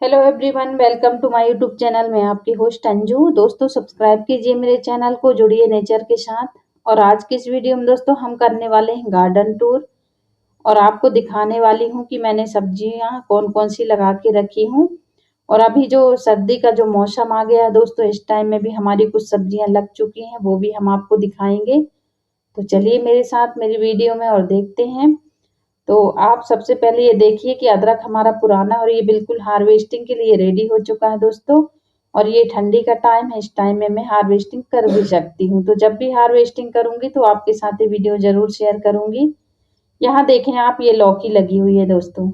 Hello everyone, welcome to my YouTube channel. मैं आपकी host Anju. दोस्तों सब्सक्राइब कीजिए मेरे चैनल को, जुड़िए नेचर के साथ। और आज की इस वीडियो में दोस्तों हम करने वाले हैं गार्डन टूर। और आपको दिखाने वाली हूँ कि मैंने सब्जियाँ कौन कौन सी लगा के रखी हूँ। और अभी जो सर्दी का जो मौसम आ गया है दोस्तों, इस टाइम में भी हमारी कुछ सब्जियाँ लग चुकी हैं, वो भी हम आपको दिखाएंगे। तो चलिए मेरे साथ मेरी वीडियो में और देखते हैं। तो आप सबसे पहले ये देखिए कि अदरक हमारा पुराना और ये बिल्कुल हार्वेस्टिंग के लिए रेडी हो चुका है दोस्तों। और ये ठंडी का टाइम है, इस टाइम में मैं हार्वेस्टिंग कर भी सकती हूँ। तो जब भी हार्वेस्टिंग करूंगी तो आपके साथ ये वीडियो जरूर शेयर करूंगी। यहाँ देखें आप, ये लौकी लगी हुई है दोस्तों।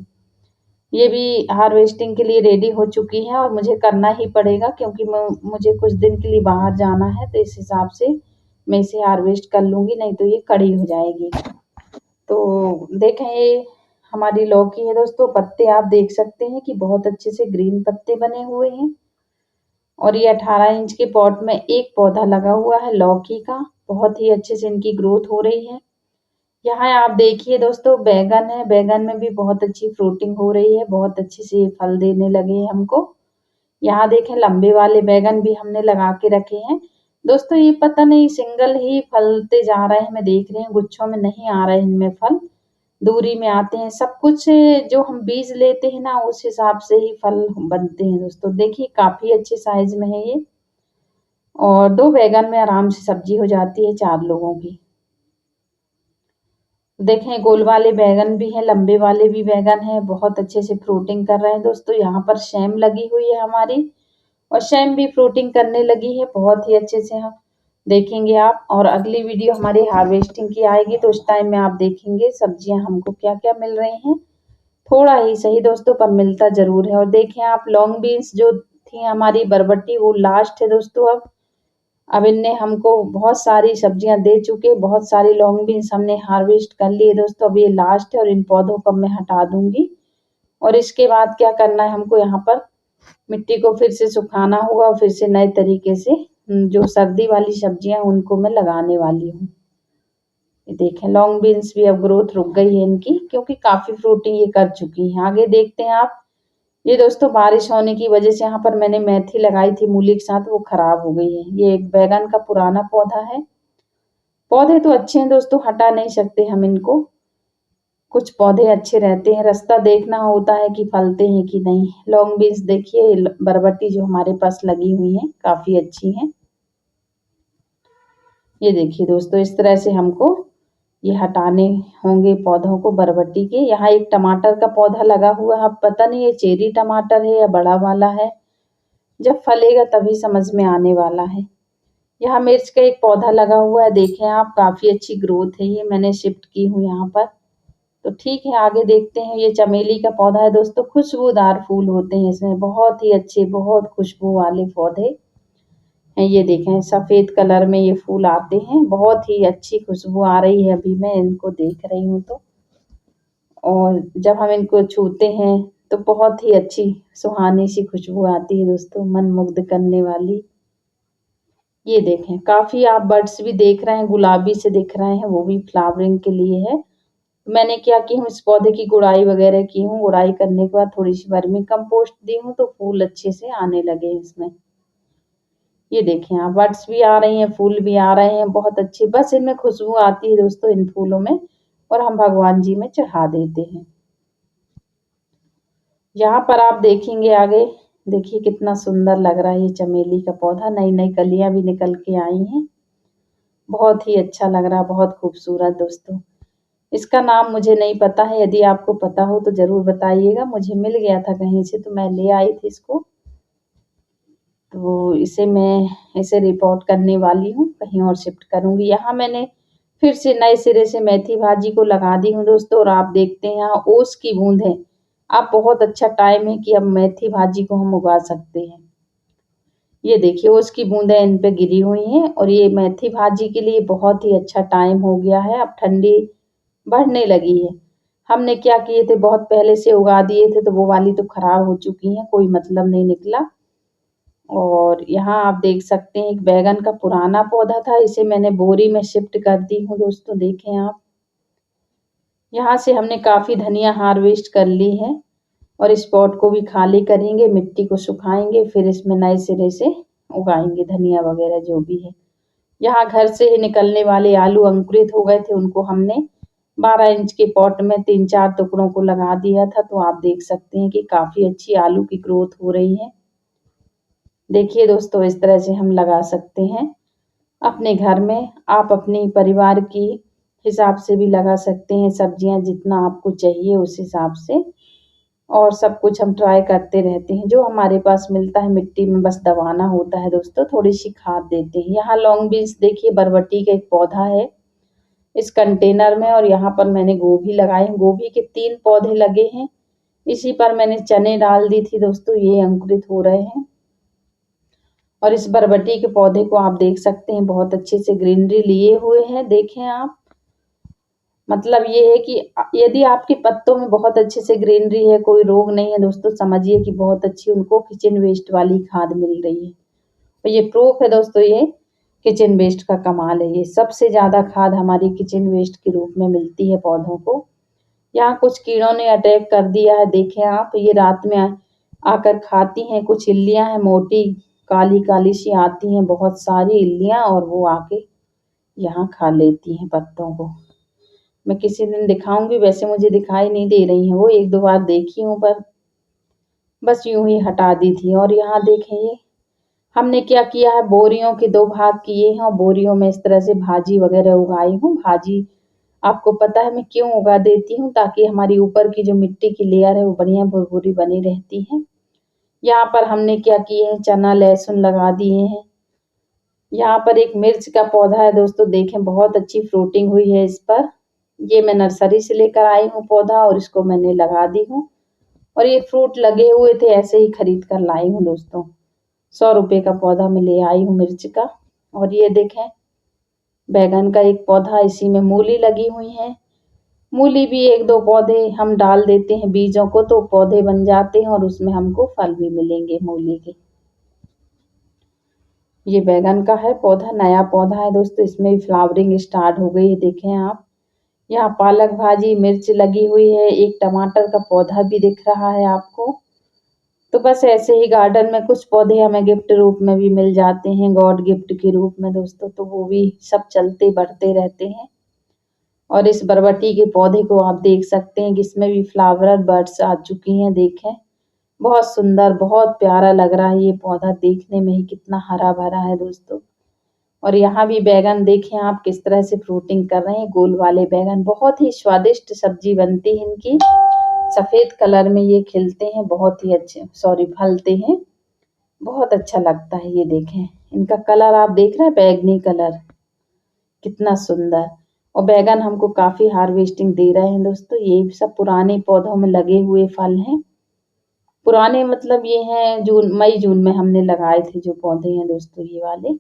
ये भी हार्वेस्टिंग के लिए रेडी हो चुकी है और मुझे करना ही पड़ेगा क्योंकि मुझे कुछ दिन के लिए बाहर जाना है। तो इस हिसाब से मैं इसे हार्वेस्ट कर लूंगी, नहीं तो ये कड़ी हो जाएगी। तो देखें, ये हमारी लौकी है दोस्तों। पत्ते आप देख सकते हैं कि बहुत अच्छे से ग्रीन पत्ते बने हुए हैं। और ये 18 इंच के पॉट में एक पौधा लगा हुआ है लौकी का। बहुत ही अच्छे से इनकी ग्रोथ हो रही है। यहाँ आप देखिए दोस्तों, बैगन है। बैगन में भी बहुत अच्छी फ्रूटिंग हो रही है, बहुत अच्छे से फल देने लगे हैं हमको। यहाँ देखें, लंबे वाले बैगन भी हमने लगा के रखे हैं दोस्तों। ये पता नहीं सिंगल ही फलते जा रहे हैं, मैं देख रही हूँ गुच्छों में नहीं आ रहे हैं इनमें फल, दूरी में आते हैं। सब कुछ जो हम बीज लेते हैं ना, उस हिसाब से ही फल बनते हैं दोस्तों। देखिए काफी अच्छे साइज में है ये। और 2 बैगन में आराम से सब्जी हो जाती है 4 लोगों की। देखें, गोल वाले बैगन भी हैं, लंबे वाले भी बैगन हैं, बहुत अच्छे से फ्रूटिंग कर रहे हैं दोस्तों। यहाँ पर शैम लगी हुई है हमारी, और शैम भी फ्रूटिंग करने लगी है बहुत ही अच्छे से। हम देखेंगे आप, और अगली वीडियो हमारी हार्वेस्टिंग की आएगी तो उस टाइम में आप देखेंगे सब्जियां हमको क्या क्या मिल रही हैं। थोड़ा ही सही दोस्तों, पर मिलता जरूर है। और देखें आप, लॉन्ग बीन्स जो थी हमारी बरबट्टी, वो लास्ट है दोस्तों। अब इनने हमको बहुत सारी सब्जियां दे चुके, बहुत सारी लॉन्ग बीन्स हमने हार्वेस्ट कर लिए दोस्तों। अब ये लास्ट है और इन पौधों को मैं हटा दूंगी। और इसके बाद क्या करना है हमको, यहाँ पर मिट्टी को फिर से सुखाना होगा और फिर से नए तरीके से जो सर्दी वाली सब्जियां उनको मैं लगाने वाली हूँ। ये देखें, लॉन्ग बीन्स भी अब ग्रोथ रुक गई है इनकी, क्योंकि काफी फ्रूटिंग ये कर चुकी है। आगे देखते हैं आप। ये दोस्तों बारिश होने की वजह से यहाँ पर मैंने मेथी लगाई थी मूली के साथ, वो खराब हो गई है। ये एक बैगन का पुराना पौधा है। पौधे तो अच्छे हैं दोस्तों, हटा नहीं सकते हम इनको। कुछ पौधे अच्छे रहते हैं, रास्ता देखना होता है कि फलते हैं कि नहीं। लॉन्ग बीन्स देखिए, बरबट्टी जो हमारे पास लगी हुई है काफी अच्छी है। ये देखिए दोस्तों, इस तरह से हमको ये हटाने होंगे पौधों को बरबट्टी के। यहाँ एक टमाटर का पौधा लगा हुआ है, अब पता नहीं ये चेरी टमाटर है या बड़ा वाला है, जब फलेगा तभी समझ में आने वाला है। यहाँ मिर्च का एक पौधा लगा हुआ है, देखें आप, काफी अच्छी ग्रोथ है। ये मैंने शिफ्ट की हूँ यहाँ पर। तो ठीक है, आगे देखते हैं। ये चमेली का पौधा है दोस्तों, खुशबूदार फूल होते हैं इसमें, बहुत ही अच्छे, बहुत खुशबू वाले पौधे हैं। ये देखें, सफेद कलर में ये फूल आते हैं, बहुत ही अच्छी खुशबू आ रही है, अभी मैं इनको देख रही हूँ तो। और जब हम इनको छूते हैं तो बहुत ही अच्छी सुहानी सी खुशबू आती है दोस्तों, मन मुग्ध करने वाली। ये देखें, काफी आप बर्ड्स भी देख रहे हैं, गुलाबी से दिख रहे हैं, वो भी फ्लावरिंग के लिए है। मैंने क्या की हूँ, इस पौधे की गुड़ाई वगैरह की हूँ। गुड़ाई करने के बाद थोड़ी सी वर्मी कंपोस्ट दी हूँ, तो फूल अच्छे से आने लगे हैं इसमें। ये देखें आप, बर्ड्स भी आ रही हैं, फूल भी आ रहे हैं, बहुत अच्छे। बस इनमें खुशबू आती है दोस्तों, इन फूलों में, और हम भगवान जी में चढ़ा देते हैं। यहाँ पर आप देखेंगे आगे, देखिए कितना सुंदर लग रहा है ये चमेली का पौधा। नई नई कलियां भी निकल के आई हैं, बहुत ही अच्छा लग रहा है, बहुत खूबसूरत दोस्तों। इसका नाम मुझे नहीं पता है, यदि आपको पता हो तो जरूर बताइएगा। मुझे मिल गया था कहीं से तो मैं ले आई थी इसको। तो इसे रिपोर्ट करने वाली हूँ, कहीं और शिफ्ट करूंगी। यहाँ मैंने फिर से नए सिरे से मेथी भाजी को लगा दी हूँ दोस्तों। और आप देखते हैं यहाँ ओस की बूंद है। अब बहुत अच्छा टाइम है कि अब मेथी भाजी को हम उगा सकते हैं। ये देखिए, ओस की बूंदें इन पे गिरी हुई हैं, और ये मेथी भाजी के लिए बहुत ही अच्छा टाइम हो गया है। अब ठंडी बढ़ने लगी है। हमने क्या किए थे, बहुत पहले से उगा दिए थे, तो वो वाली तो खराब हो चुकी हैं, कोई मतलब नहीं निकला। और यहाँ आप देख सकते हैं, एक बैगन का पुराना पौधा था, इसे मैंने बोरी में शिफ्ट कर दी हूँ दोस्तों। देखें आप, यहाँ से हमने काफी धनिया हार्वेस्ट कर ली है। और इस पॉट को भी खाली करेंगे, मिट्टी को सुखाएंगे, फिर इसमें नए सिरे से उगाएंगे धनिया वगैरह जो भी है। यहाँ घर से ही निकलने वाले आलू अंकुरित हो गए थे, उनको हमने 12 इंच के पॉट में 3-4 टुकड़ों को लगा दिया था। तो आप देख सकते हैं कि काफी अच्छी आलू की ग्रोथ हो रही है। देखिए दोस्तों, इस तरह से हम लगा सकते हैं अपने घर में। आप अपने परिवार की हिसाब से भी लगा सकते हैं सब्जियां, जितना आपको चाहिए उस हिसाब से। और सब कुछ हम ट्राई करते रहते हैं, जो हमारे पास मिलता है मिट्टी में बस दबाना होता है दोस्तों, थोड़ी सी खाद देते हैं। यहाँ लॉन्ग बीन्स देखिए, बरबटी का एक पौधा है इस कंटेनर में, और यहाँ पर मैंने गोभी लगाए हैं। गोभी के 3 पौधे लगे हैं। इसी पर मैंने चने डाल दी थी दोस्तों, ये अंकुरित हो रहे हैं। और इस बरबटी के पौधे को आप देख सकते हैं, बहुत अच्छे से ग्रीनरी लिए हुए हैं। देखें आप, मतलब ये है कि यदि आपके पत्तों में बहुत अच्छे से ग्रीनरी है, कोई रोग नहीं है दोस्तों, समझिए कि बहुत अच्छी उनको किचन वेस्ट वाली खाद मिल रही है। और ये प्रूफ है दोस्तों, ये किचन वेस्ट का कमाल है। ये सबसे ज्यादा खाद हमारी किचन वेस्ट के रूप में मिलती है पौधों को। यहाँ कुछ कीड़ों ने अटैक कर दिया है, देखें आप, ये रात में आकर खाती हैं। कुछ इल्लियां हैं, मोटी काली काली सी आती हैं बहुत सारी इल्लियां, और वो आके यहाँ खा लेती हैं पत्तों को। मैं किसी दिन दिखाऊंगी, वैसे मुझे दिखाई नहीं दे रही हैं वो, 1-2 बार देखी हूँ, पर बस यूं ही हटा दी थी। और यहाँ देखें, ये हमने क्या किया है, बोरियों के 2 भाग किए हैं, और बोरियों में इस तरह से भाजी वगैरह उगाई हूँ। भाजी आपको पता है मैं क्यों उगा देती हूँ, ताकि हमारी ऊपर की जो मिट्टी की लेयर है वो बढ़िया भुरभुरी बनी रहती है। यहाँ पर हमने क्या किए हैं, चना लहसुन लगा दिए हैं। यहाँ पर एक मिर्च का पौधा है दोस्तों, देखें बहुत अच्छी फ्रूटिंग हुई है इस पर। ये मैं नर्सरी से लेकर आई हूँ पौधा, और इसको मैंने लगा दी हूँ। और ये फ्रूट लगे हुए थे, ऐसे ही खरीद कर लाई हूँ दोस्तों। 100 रुपए का पौधा मैं ले आई हूँ मिर्च का। और ये देखें, बैगन का एक पौधा, इसी में मूली लगी हुई है। मूली भी 1-2 पौधे हम डाल देते हैं बीजों को, तो पौधे बन जाते हैं, और उसमें हमको फल भी मिलेंगे मूली के। ये बैगन का है पौधा, नया पौधा है दोस्तों, इसमें भी फ्लावरिंग स्टार्ट हो गई है, देखें आप। यहाँ पालक भाजी, मिर्च लगी हुई है, एक टमाटर का पौधा भी दिख रहा है आपको। तो बस ऐसे ही गार्डन में कुछ पौधे हमें गिफ्ट रूप में भी मिल जाते हैं, गॉड गिफ्ट के रूप में दोस्तों, तो वो भी सब चलते बढ़ते रहते हैं। और इस बरबटी के पौधे को आप देख सकते हैं कि इसमें भी फ्लावर बर्ड्स आ चुकी हैं, देखें बहुत सुंदर, बहुत प्यारा लग रहा है ये पौधा, देखने में ही कितना हरा भरा है दोस्तों। और यहाँ भी बैगन देखें आप किस तरह से फ्रूटिंग कर रहे हैं, गोल वाले बैगन, बहुत ही स्वादिष्ट सब्जी बनती है इनकी। सफेद कलर में ये खिलते हैं, बहुत ही अच्छे, सॉरी फलते हैं, बहुत अच्छा लगता है। ये देखें, इनका कलर आप देख रहे हैं, बैगनी कलर, कितना सुंदर। और बैगन हमको काफी हार्वेस्टिंग दे रहे हैं दोस्तों। ये सब पुराने पौधों में लगे हुए फल हैं। पुराने मतलब ये हैं मई जून में हमने लगाए थे जो पौधे हैं दोस्तों, ये वाले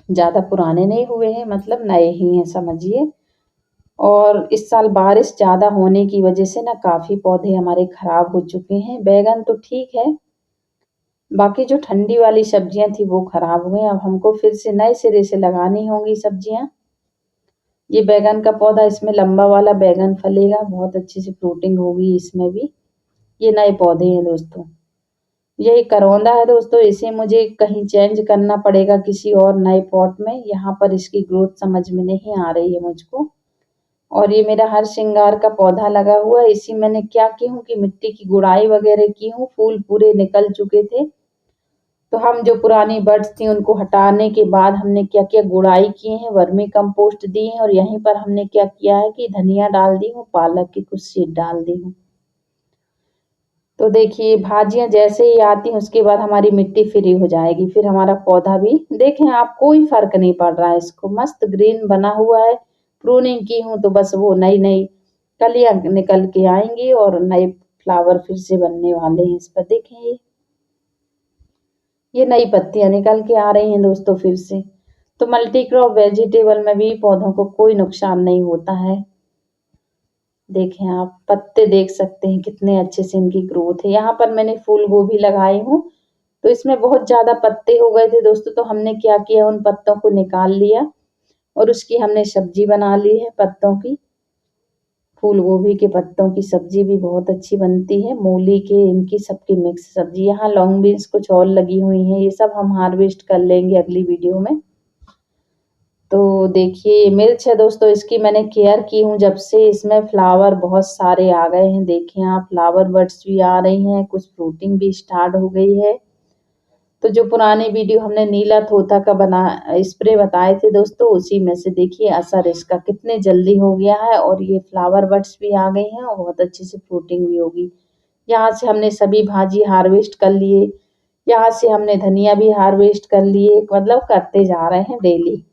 ज्यादा पुराने नहीं हुए हैं, मतलब नए ही हैं समझिए। और इस साल बारिश ज्यादा होने की वजह से ना काफी पौधे हमारे खराब हो चुके हैं। बैगन तो ठीक है, बाकी जो ठंडी वाली सब्जियां थी वो खराब हुई। अब हमको फिर से नए सिरे से लगानी होंगी सब्जियां। ये बैगन का पौधा, इसमें लंबा वाला बैगन फलेगा, बहुत अच्छी से फ्रूटिंग होगी इसमें भी। ये नए पौधे हैं दोस्तों। ये करौंदा है दोस्तों, इसे मुझे कहीं चेंज करना पड़ेगा किसी और नए पॉट में। यहाँ पर इसकी ग्रोथ समझ में नहीं आ रही है मुझको। और ये मेरा हर श्रृंगार का पौधा लगा हुआ है। इसी मैंने क्या की हूँ कि मिट्टी की गुड़ाई वगैरह की हूँ, फूल पूरे निकल चुके थे। तो हम जो पुरानी बड्स थी उनको हटाने के बाद हमने क्या किया, गुड़ाई किए हैं, वर्मी कंपोस्ट दी है, और यहीं पर हमने क्या किया है कि धनिया डाल दी हूँ, पालक की कुछ सीड डाल दी हूँ। तो देखिए, भाजियां जैसे ही आती हैं उसके बाद हमारी मिट्टी फ्री हो जाएगी, फिर हमारा पौधा भी देखें आप, कोई फर्क नहीं पड़ रहा है इसको, मस्त ग्रीन बना हुआ है। प्रूनिंग की हूँ तो बस वो नई नई कलियां निकल के आएंगी, और नए फ्लावर फिर से बनने वाले हैं इस पर। देखें, ये नई पत्तियां निकल के आ रही हैं दोस्तों फिर से। तो मल्टी क्रॉप वेजिटेबल में भी पौधों को कोई नुकसान नहीं होता है। देखें आप, पत्ते देख सकते हैं कितने अच्छे से इनकी ग्रोथ है। यहाँ पर मैंने फूल गोभी लगाई हूँ, तो इसमें बहुत ज्यादा पत्ते हो गए थे दोस्तों, तो हमने क्या किया, उन पत्तों को निकाल लिया और उसकी हमने सब्जी बना ली है पत्तों की। फूल गोभी के पत्तों की सब्जी भी बहुत अच्छी बनती है, मूली के इनकी सबकी मिक्स सब्जी। यहाँ लॉन्ग बीन्स कुछ और लगी हुई हैं, ये सब हम हार्वेस्ट कर लेंगे अगली वीडियो में। तो देखिए मिर्च है दोस्तों, इसकी मैंने केयर की हूँ जब से, इसमें फ्लावर बहुत सारे आ गए हैं। देखिए आप, फ्लावर बर्ड्स भी आ रही हैं, कुछ फ्रूटिंग भी स्टार्ट हो गई है। तो जो पुरानी वीडियो हमने नीला तोता का बना स्प्रे बताए थे दोस्तों, उसी में से देखिए असर इसका कितने जल्दी हो गया है, और ये फ्लावर बर्ड्स भी आ गई हैं और बहुत अच्छे से फ्रूटिंग भी होगी। यहाँ से हमने सभी भाजी हार्वेस्ट कर लिए, यहाँ से हमने धनिया भी हार्वेस्ट कर लिए, मतलब करते जा रहे हैं डेली।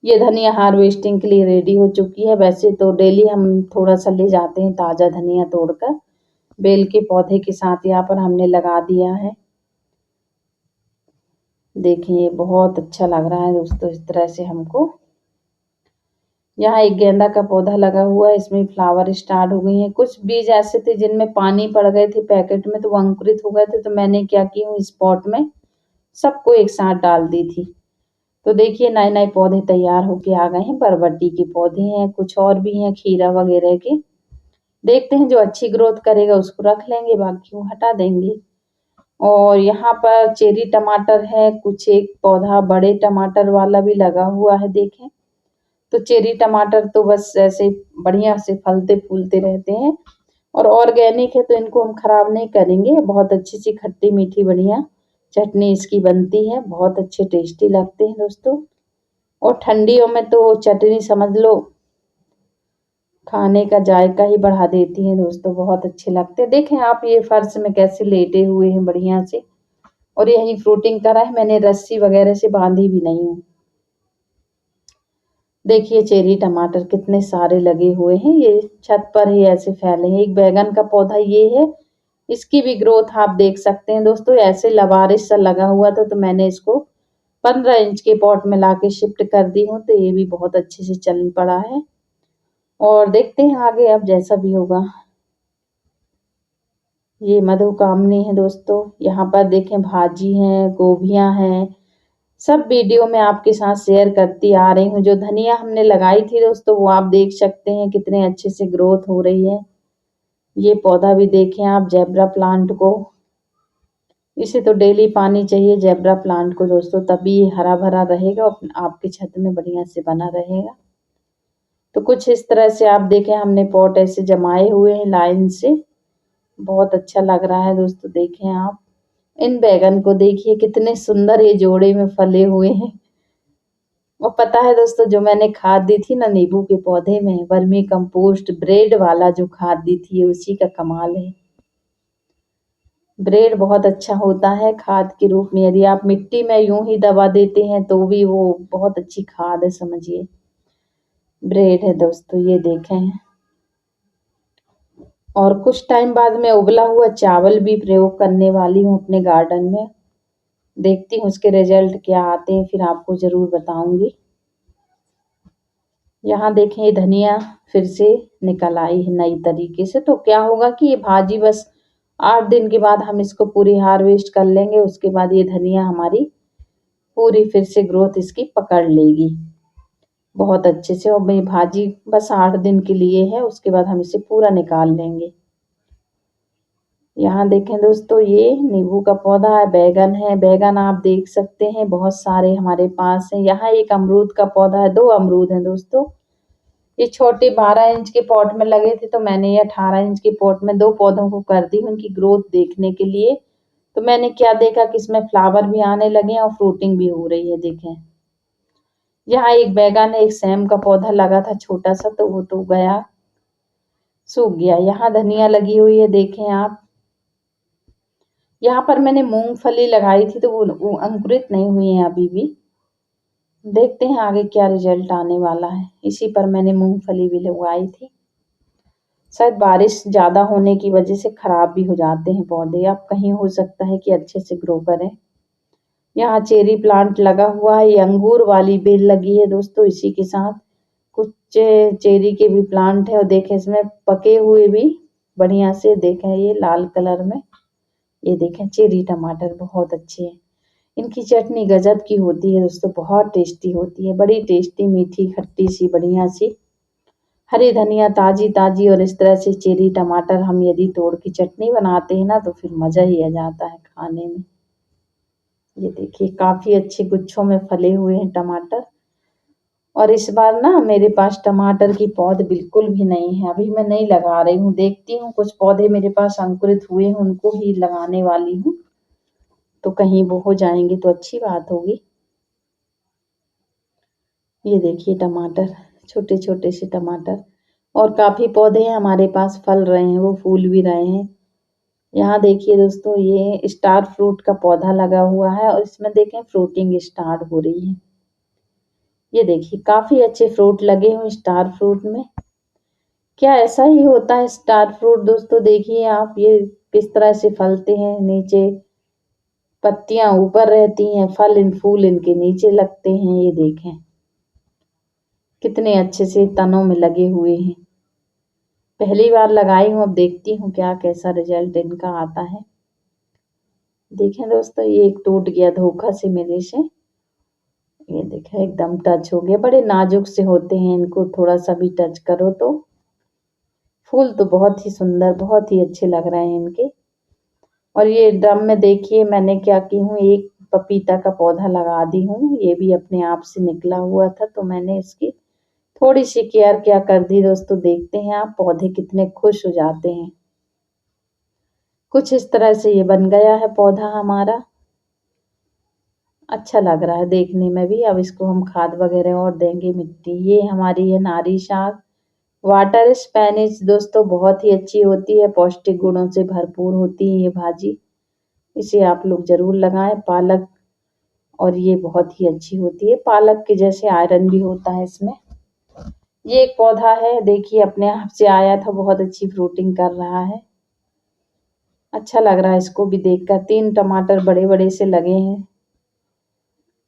ये धनिया हार्वेस्टिंग के लिए रेडी हो चुकी है। वैसे तो डेली हम थोड़ा सा ले जाते हैं ताज़ा धनिया तोड़कर, बेल के पौधे के साथ यहाँ पर हमने लगा दिया है। देखिए बहुत अच्छा लग रहा है दोस्तों, इस तरह से हमको। यहाँ एक गेंदा का पौधा लगा हुआ है, इसमें फ्लावर स्टार्ट हो गई हैं। कुछ बीज ऐसे थे जिनमें पानी पड़ गए थे पैकेट में, तो वो अंकुरित हो गए थे, तो मैंने क्या की हूँ, इस पॉट में सबको एक साथ डाल दी थी। तो देखिए नए नए पौधे तैयार होके आ गए हैं। बरबट्टी के पौधे हैं, कुछ और भी हैं, खीरा वगैरह के। देखते हैं जो अच्छी ग्रोथ करेगा उसको रख लेंगे, बाकी को हटा देंगे। और यहाँ पर चेरी टमाटर है, कुछ एक पौधा बड़े टमाटर वाला भी लगा हुआ है, देखें। तो चेरी टमाटर तो बस ऐसे बढ़िया से फलते फूलते रहते हैं, और ऑर्गेनिक है तो इनको हम खराब नहीं करेंगे। बहुत अच्छी सी खट्टी मीठी बढ़िया चटनी इसकी बनती है, बहुत अच्छे टेस्टी लगते हैं दोस्तों। और ठंडियों में तो चटनी समझ लो खाने का जायका ही बढ़ा देती है दोस्तों, बहुत अच्छे लगते हैं। देखें आप, ये फर्श में कैसे लेटे हुए हैं बढ़िया से, और यही फ्रूटिंग करा है, मैंने रस्सी वगैरह से बांधी भी नहीं हूँ। देखिए चेरी टमाटर कितने सारे लगे हुए हैं, ये छत पर ही ऐसे फैले हैं। एक बैगन का पौधा ये है, इसकी भी ग्रोथ आप देख सकते हैं दोस्तों, ऐसे लवारिस सा लगा हुआ था, तो मैंने इसको 15 इंच के पॉट में लाके शिफ्ट कर दी हूँ, तो ये भी बहुत अच्छे से चल पड़ा है। और देखते हैं आगे अब जैसा भी होगा। ये मधुकामनी है दोस्तों, यहाँ पर देखें भाजी हैं, गोभियाँ हैं, सब वीडियो में आपके साथ शेयर करती आ रही हूँ। जो धनिया हमने लगाई थी दोस्तों, वो आप देख सकते हैं कितने अच्छे से ग्रोथ हो रही है। ये पौधा भी देखें आप, जेब्रा प्लांट को, इसे तो डेली पानी चाहिए जेब्रा प्लांट को दोस्तों, तभी ये हरा भरा रहेगा और आपके छत में बढ़िया से बना रहेगा। तो कुछ इस तरह से आप देखें, हमने पॉट ऐसे जमाए हुए हैं लाइन से, बहुत अच्छा लग रहा है दोस्तों। देखें आप, इन बैगन को देखिए कितने सुंदर ये जोड़े में फले हुए हैं। और पता है दोस्तों, जो मैंने खाद दी थी ना नींबू के पौधे में, वर्मी कंपोस्ट ब्रेड वाला जो खाद दी थी, ये उसी का कमाल है। ब्रेड बहुत अच्छा होता है खाद के रूप में, यदि आप मिट्टी में यूं ही दबा देते हैं तो भी वो बहुत अच्छी खाद है, समझिए। ब्रेड है दोस्तों, ये देखें। और कुछ टाइम बाद मैं उबला हुआ चावल भी प्रयोग करने वाली हूँ अपने गार्डन में। देखती हूँ उसके रिजल्ट क्या आते हैं, फिर आपको जरूर बताऊंगी। यहाँ देखें ये धनिया फिर से निकल आई है नई तरीके से। तो क्या होगा कि ये भाजी बस 8 दिन के बाद हम इसको पूरी हार्वेस्ट कर लेंगे, उसके बाद ये धनिया हमारी पूरी फिर से ग्रोथ इसकी पकड़ लेगी बहुत अच्छे से। और ये भाजी बस 8 दिन के लिए है, उसके बाद हम इसे पूरा निकाल लेंगे। यहाँ देखें दोस्तों, ये नींबू का पौधा है, बैगन है, बैगन आप देख सकते हैं बहुत सारे हमारे पास है। यहाँ एक अमरूद का पौधा है, 2 अमरूद हैं दोस्तों। ये छोटे 12 इंच के पॉट में लगे थे, तो मैंने ये 18 इंच के पॉट में 2 पौधों को कर दी उनकी ग्रोथ देखने के लिए। तो मैंने क्या देखा कि इसमें फ्लावर भी आने लगे और फ्रूटिंग भी हो रही है, देखें। यहाँ एक बैगन है, एक सेम का पौधा लगा था छोटा सा, तो वो तो गया, सूख गया। यहाँ धनिया लगी हुई है, देखें आप। यहाँ पर मैंने मूंगफली लगाई थी, तो वो अंकुरित नहीं हुई है अभी भी। देखते हैं आगे क्या रिजल्ट आने वाला है। इसी पर मैंने मूंगफली भी लगाई थी। शायद बारिश ज़्यादा होने की वजह से खराब भी हो जाते हैं पौधे, अब कहीं हो सकता है कि अच्छे से ग्रो करें। यहाँ चेरी प्लांट लगा हुआ है, ये अंगूर वाली बेल लगी है दोस्तों, इसी के साथ कुछ चेरी के भी प्लांट है। और देखें इसमें पके हुए भी बढ़िया से, देखें ये लाल कलर में, ये देखें चेरी टमाटर बहुत अच्छे हैं। इनकी चटनी गजब की होती है दोस्तों, बहुत टेस्टी होती है, बड़ी टेस्टी मीठी खट्टी सी बढ़िया सी। हरी धनिया ताजी ताजी और इस तरह से चेरी टमाटर हम यदि तोड़ के चटनी बनाते हैं ना तो फिर मजा ही आ जाता है खाने में। ये देखिए काफी अच्छे गुच्छों में फले हुए हैं टमाटर। और इस बार ना मेरे पास टमाटर की पौध बिल्कुल भी नहीं है, अभी मैं नहीं लगा रही हूँ, देखती हूँ कुछ पौधे मेरे पास अंकुरित हुए हैं उनको ही लगाने वाली हूँ, तो कहीं वो हो जाएंगे तो अच्छी बात होगी। ये देखिए टमाटर, छोटे छोटे से टमाटर, और काफी पौधे हैं हमारे पास, फल रहे हैं, वो फूल भी रहे हैं। यहाँ देखिए दोस्तों ये स्टार फ्रूट का पौधा लगा हुआ है और इसमें देखें फ्रूटिंग स्टार्ट हो रही है। ये देखिए काफी अच्छे फ्रूट लगे हुए स्टार फ्रूट में। क्या ऐसा ही होता है स्टार फ्रूट दोस्तों? देखिए आप ये किस तरह से फलते हैं, नीचे पत्तियां ऊपर रहती हैं, फूल इनके नीचे लगते हैं। ये देखें कितने अच्छे से तनों में लगे हुए हैं। पहली बार लगाई हूँ, अब देखती हूँ क्या कैसा रिजल्ट इनका आता है। देखें दोस्तों ये एक टूट गया धोखा से मेरे से। ये देखें एकदम टच हो गया, बड़े नाजुक से होते हैं, इनको थोड़ा सा भी टच करो तो। फूल तो बहुत ही सुंदर, बहुत ही अच्छे लग रहे हैं इनके। और ये ड्रम में देखिए मैंने क्या की हूँ, एक पपीता का पौधा लगा दी हूँ, ये भी अपने आप से निकला हुआ था, तो मैंने इसकी थोड़ी सी केयर क्या कर दी दोस्तों। देखते हैं आप पौधे कितने खुश हो जाते हैं। कुछ इस तरह से ये बन गया है पौधा हमारा, अच्छा लग रहा है देखने में भी। अब इसको हम खाद वगैरह और देंगे, मिट्टी। ये हमारी है नारी शाक, वाटर स्पैनिश दोस्तों, बहुत ही अच्छी होती है, पौष्टिक गुणों से भरपूर होती है ये भाजी, इसे आप लोग जरूर लगाएं। पालक, और ये बहुत ही अच्छी होती है, पालक के जैसे आयरन भी होता है इसमें। ये एक पौधा है देखिए अपने आप से आया था, बहुत अच्छी फ्रूटिंग कर रहा है, अच्छा लग रहा है इसको भी देखकर। 3 टमाटर बड़े बड़े से लगे हैं।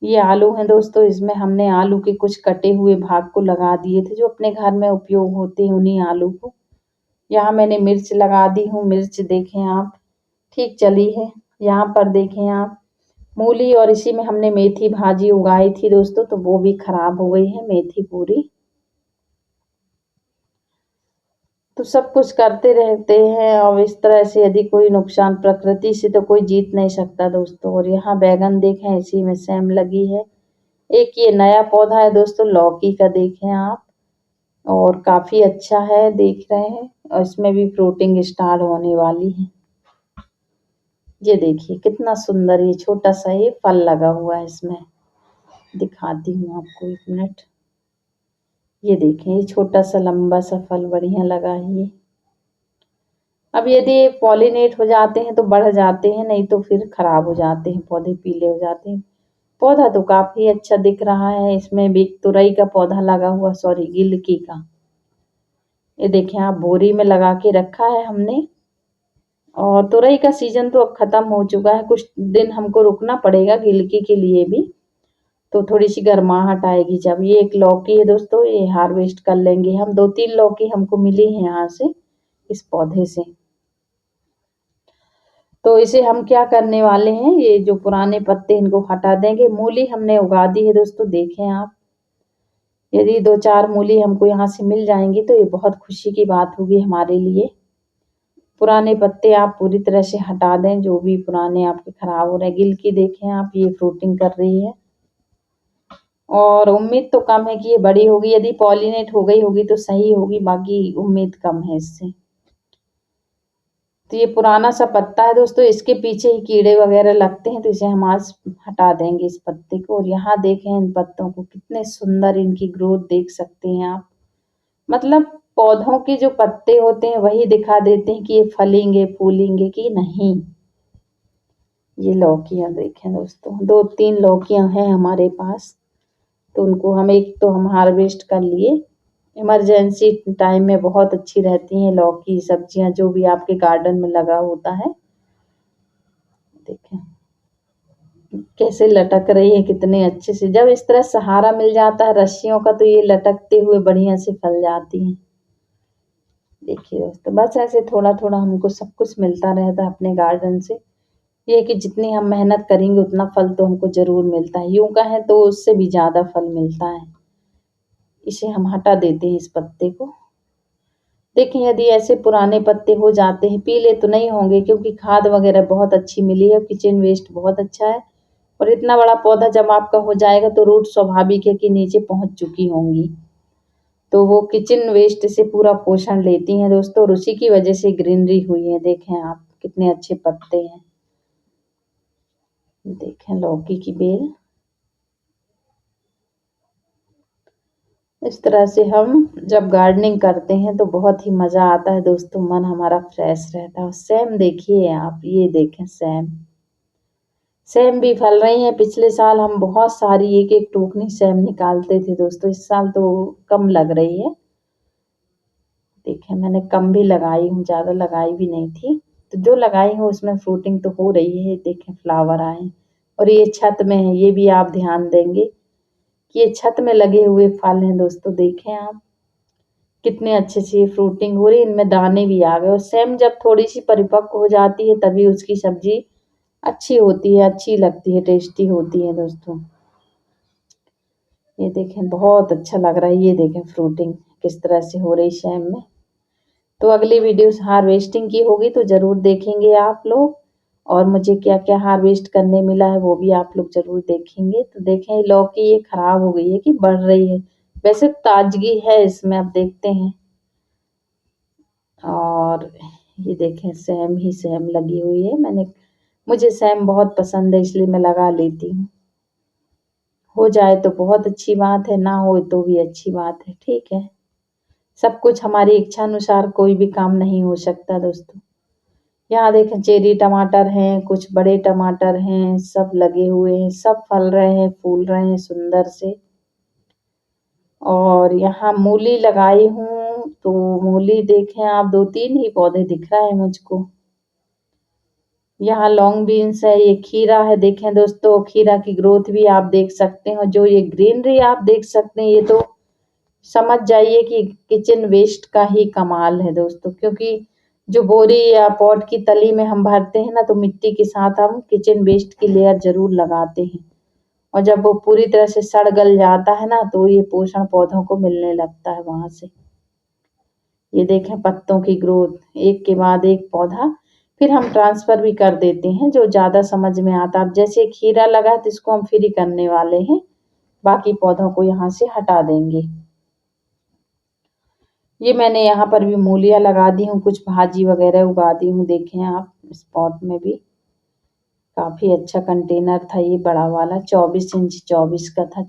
ये आलू हैं दोस्तों, इसमें हमने आलू के कुछ कटे हुए भाग को लगा दिए थे जो अपने घर में उपयोग होते हैं, उन्हीं आलू को। यहाँ मैंने मिर्च लगा दी हूँ, मिर्च देखें आप ठीक चली है। यहाँ पर देखें आप मूली, और इसी में हमने मेथी भाजी उगाई थी दोस्तों, तो वो भी खराब हो गई है मेथी पूरी। तो सब कुछ करते रहते हैं, और इस तरह से यदि कोई नुकसान, प्रकृति से तो कोई जीत नहीं सकता दोस्तों। और यहाँ बैगन देखें इसी में सेम लगी है। एक ये नया पौधा है दोस्तों लौकी का, देखें आप, और काफी अच्छा है, देख रहे हैं, और इसमें भी फ्रूटिंग स्टार्ट होने वाली है। ये देखिए कितना सुंदर ये छोटा सा ये फल लगा हुआ है इसमें, दिखाती हूँ आपको एक मिनट। ये देखें ये छोटा सा लंबा सा फल बढ़िया लगा है ये। अब यदि ये पॉलिनेट हो जाते हैं तो बढ़ जाते हैं, नहीं तो फिर खराब हो जाते हैं, पौधे पीले हो जाते हैं। पौधा तो काफी अच्छा दिख रहा है, इसमें भी तुरई का पौधा लगा हुआ, सॉरी गिलकी का। ये देखें आप बोरी में लगा के रखा है हमने, और तुरई का सीजन तो अब खत्म हो चुका है, कुछ दिन हमको रुकना पड़ेगा गिलकी के लिए भी, तो थोड़ी सी गर्माहट आएगी जब। ये एक लौकी है दोस्तों, ये हार्वेस्ट कर लेंगे हम, 2-3 लौकी हमको मिली है यहाँ से, इस पौधे से। तो इसे हम क्या करने वाले हैं, ये जो पुराने पत्ते इनको हटा देंगे। मूली हमने उगा दी है दोस्तों, देखें आप, यदि 2-4 मूली हमको यहाँ से मिल जाएंगी तो ये बहुत खुशी की बात होगी हमारे लिए। पुराने पत्ते आप पूरी तरह से हटा दें, जो भी पुराने आपके खराब हो रहे हैं। गिलकी देखें आप, ये फ्रूटिंग कर रही है, और उम्मीद तो कम है कि ये बड़ी होगी, यदि पॉलिनेट हो गई होगी तो सही होगी, बाकी उम्मीद कम है इससे। तो ये पुराना सा पत्ता है दोस्तों, इसके पीछे ही कीड़े वगैरह लगते हैं, तो इसे हम आज हटा देंगे इस पत्ते को। और यहाँ देखें इन पत्तों को, कितने सुंदर इनकी ग्रोथ देख सकते हैं आप। मतलब पौधों के जो पत्ते होते हैं वही दिखा देते हैं कि ये फलेंगे फूलेंगे कि नहीं। ये लौकियां देखें दोस्तों, 2-3 लौकियां हैं हमारे पास, तो उनको हम हार्वेस्ट कर लिए। इमरजेंसी टाइम में बहुत अच्छी रहती हैं लौकी सब्जियां, जो भी आपके गार्डन में लगा होता है। देखें कैसे लटक रही है, कितने अच्छे से। जब इस तरह सहारा मिल जाता है रस्सियों का तो ये लटकते हुए बढ़िया से फल जाती हैं। देखिए दोस्तों बस ऐसे थोड़ा थोड़ा हमको सब कुछ मिलता रहता है अपने गार्डन से। ये है कि जितनी हम मेहनत करेंगे उतना फल तो हमको जरूर मिलता है, यूं कहें तो उससे भी ज्यादा फल मिलता है। इसे हम हटा देते हैं इस पत्ते को। देखें यदि ऐसे पुराने पत्ते हो जाते हैं, पीले तो नहीं होंगे क्योंकि खाद वगैरह बहुत अच्छी मिली है, किचन वेस्ट बहुत अच्छा है। और इतना बड़ा पौधा जब आपका हो जाएगा तो रूट स्वाभाविक है कि नीचे पहुंच चुकी होंगी, तो वो किचन वेस्ट से पूरा पोषण लेती हैं दोस्तों, और उसी की वजह से ग्रीनरी हुई है। देखें आप कितने अच्छे पत्ते हैं। देखें लौकी की बेल। इस तरह से हम जब गार्डनिंग करते हैं तो बहुत ही मज़ा आता है दोस्तों, मन हमारा फ्रेश रहता है। सेम देखिए आप, ये देखें सेम, सेम भी फल रही हैं। पिछले साल हम बहुत सारी एक एक टोकनी सेम निकालते थे दोस्तों, इस साल तो कम लग रही है। देखें मैंने कम भी लगाई हूँ, ज़्यादा लगाई भी नहीं थी, तो जो लगाई हूँ उसमें फ्रूटिंग तो हो रही है। देखें फ्लावर आए, और ये छत में है, ये भी आप ध्यान देंगे कि ये छत में लगे हुए फल हैं दोस्तों। देखें आप कितने अच्छे से ये फ्रूटिंग हो रही है, इनमें दाने भी आ गए। और सेम जब थोड़ी सी परिपक्व हो जाती है तभी उसकी सब्जी अच्छी होती है, अच्छी लगती है, टेस्टी होती है दोस्तों। ये देखें बहुत अच्छा लग रहा है, ये देखें फ्रूटिंग किस तरह से हो रही सेम में। तो अगली वीडियो हार्वेस्टिंग की होगी तो ज़रूर देखेंगे आप लोग, और मुझे क्या क्या हार्वेस्ट करने मिला है वो भी आप लोग ज़रूर देखेंगे। तो देखें लौकी ये खराब हो गई है कि बढ़ रही है, वैसे ताजगी है इसमें, अब देखते हैं। और ये देखें सेम ही सेम लगी हुई है, मुझे सेम बहुत पसंद है इसलिए मैं लगा लेती हूँ। हो जाए तो बहुत अच्छी बात है, ना हो तो भी अच्छी बात है, ठीक है। सब कुछ हमारी इच्छा अनुसार कोई भी काम नहीं हो सकता दोस्तों। यहाँ देखें चेरी टमाटर हैं, कुछ बड़े टमाटर हैं, सब लगे हुए हैं, सब फल रहे हैं, फूल रहे हैं सुंदर से। और यहाँ मूली लगाई हूँ, तो मूली देखें आप 2-3 ही पौधे दिख रहा है मुझको। यहाँ लॉन्ग बीन्स है, ये खीरा है। देखें दोस्तों खीरा की ग्रोथ भी आप देख सकते हैं, जो ये ग्रीनरी आप देख सकते हैं, ये तो समझ जाइए कि किचन वेस्ट का ही कमाल है दोस्तों। क्योंकि जो बोरी या पॉट की तली में हम भरते हैं ना, तो मिट्टी के साथ हम किचन वेस्ट की लेयर जरूर लगाते हैं, और जब वो पूरी तरह से सड़ गल जाता है ना, तो ये पोषण पौधों को मिलने लगता है वहां से। ये देखें पत्तों की ग्रोथ, एक के बाद एक पौधा। फिर हम ट्रांसफर भी कर देते हैं जो ज्यादा समझ में आता। अब जैसे खीरा लगा है तो इसको हम फ्री करने वाले हैं, बाकी पौधों को यहाँ से हटा देंगे। ये मैंने यहाँ पर भी मूलियाँ लगा दी हूँ, कुछ भाजी वगैरह उगा दी हूँ। देखें आप इस पॉट में भी काफी अच्छा कंटेनर था, ये बड़ा वाला 24 इंच 24 का था।